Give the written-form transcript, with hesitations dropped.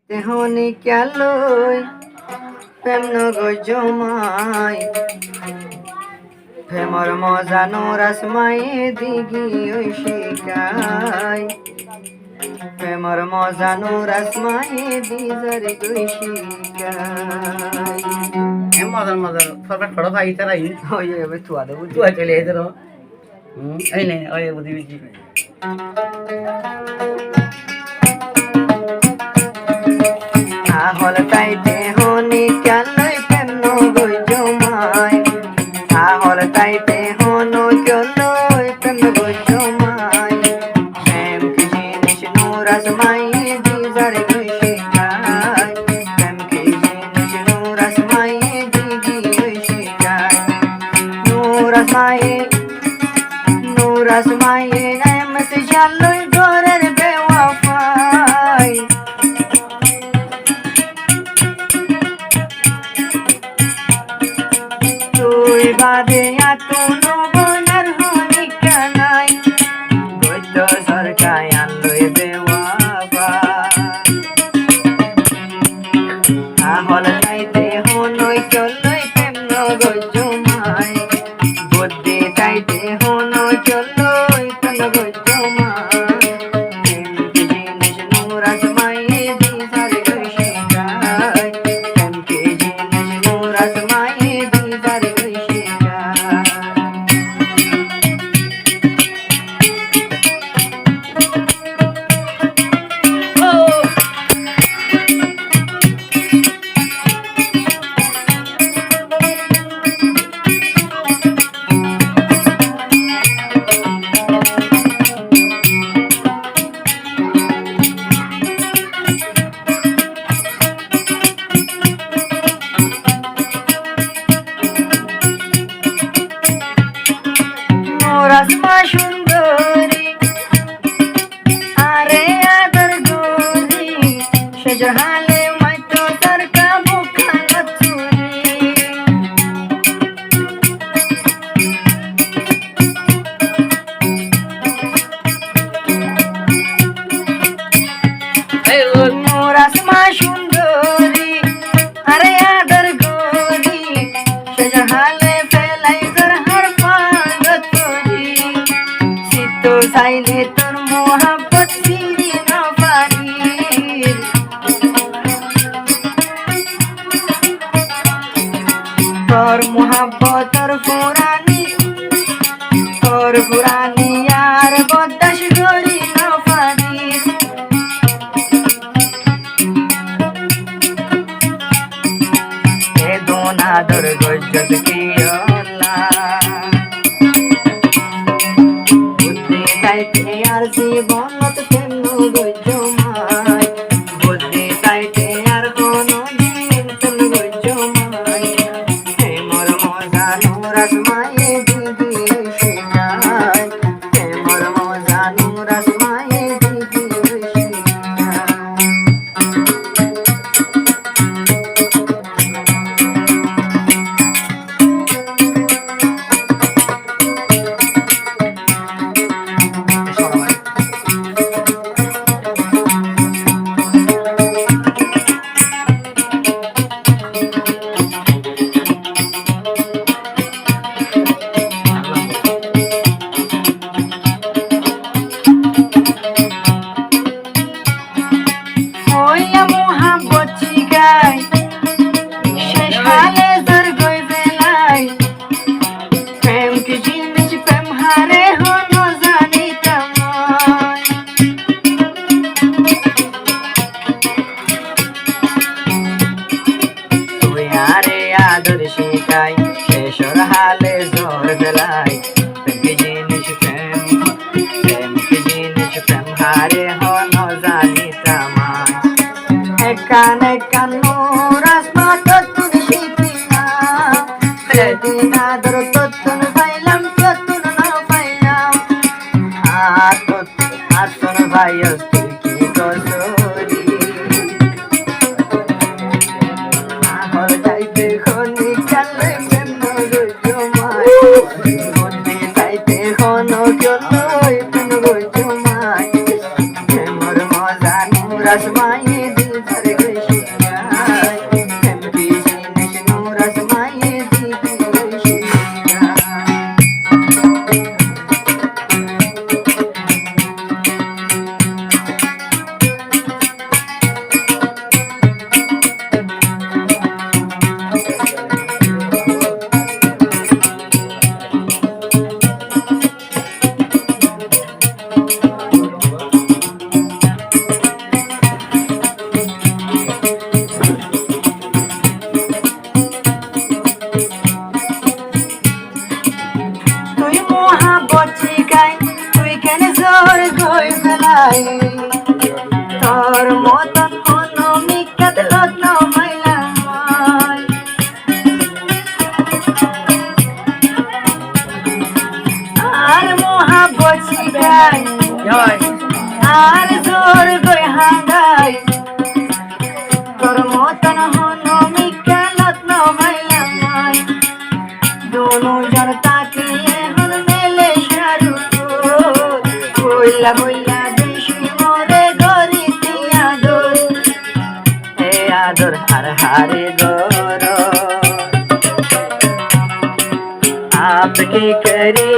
তেহনি ক্যালই প্রেম নগো জমাই প্রেমর মজানো রাসমায়ে দিগি ওই শিকাই প্রেমর মজানো রাসমায়ে দিজার গই শিকাই মজার মজার সরকার খড় ভাই তারাই ওই এবে তুয়া দেবো তুই চলে এদের এই নে ওই বুঝি বুঝি আহল তাইতে হনি ক্যালই প্রেম নগো জমাই আহল তাইতে হনো ক্যালই প্রেম নগো জমাই প্রেম কি জিনিস নুরাসমায়ে দিজার গই শিকাই প্রেম কি জিনিস নুরাসমায়ে দিগি ওই শিকাই নুরাসমায়ে এমস জালই ঘরের বেওয়াফাই তুই বাদে আতুনো বনার হনি কানাই গইত সরকায় আনলই বেওয়াবা আহল তাইতে হনই চলই প্রেম নগো জমাই বুদ্ধি তাইতে হনই চলই প্রেম নগো জমাই প্রেম কি জিনিস নুরাসমায়ে দিজার গই শিকাই প্রেম কি জিনিস নুরাসমায়ে দিজার গই শিকাই রাসমা সুন্দরী আরে আদর গরি সেজহালে মাইতো সরকা বুখানা চুরি এই রাসমা সুন্দরী আরে আদর গরি সেজহালে ফেলাই জরহার পাগতরি সিতো সাইলে তোর মোহাব্বত সিরি না পারি তোর মোহাব্বত তোর পুরানি আর বদাস গরি না পারি এ দোনা দর গজ্জত কি বুদ্ধি তাইতে আর জীবনত প্রেম নগো জমাই বুদ্ধি তাইতে আর কোনো দিন প্রেম নগো জমাই প্রেমর মজা নুরাসমায়ে দিগি ওই শিকাই প্রেমর মজা নুরাসমায়ে দিগি ওই শিকাই হইয়া মোহাব্বত শিখাই শেষ হালে জর গই বেলাই প্রেম কি জিনিস প্রেম হারে হনো জানিতাম তুই আরে আদর শিখাই শেষর হালে জর বেলাই প্রেম কি জিনিস প্রেম কি জিনিস প্রেম হারে হনো জানিতাম একান নুরাসমা ততুন শিখিনা সেদিন আদর ততুন পাইলাম ততুন না পাইলাম আতন ভাইয়স তুই কি কসরি আহল তাইতে খনি কালে প্রেম নগো জমাই বুদ্ধি তাইতে হনো চলই প্রেম নগো জমাই প্রেমর মজা নুরাসমায়ে দিজার আর জোর গই হাঙ্গাই তোর মতন হন মিকানত নমাইলাম নাই দোনো জন তাকিয়ে হন মেলে সারু কইলা কইলা বেশি মরে গরি দিয়া দোর হে আদর হার হারে গর आपके करी